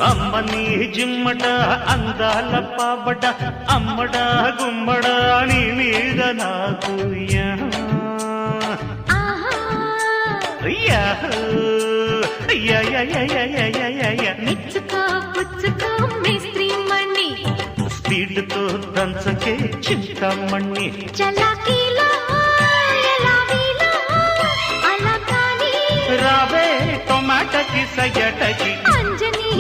అమ్మని జిమ్మట అందాల పాపట అమ్మడ గుమ్మడ నీ మీద నాకు మెచ్చుకో పుచ్చుకో మేస్త్రీ మణి స్పీడ్తో దంచకే చింతమణి చలాకీలో ఎలాగీలో అలా కానీ రావే టొమాటోకి సయ్యటకి అంజనీ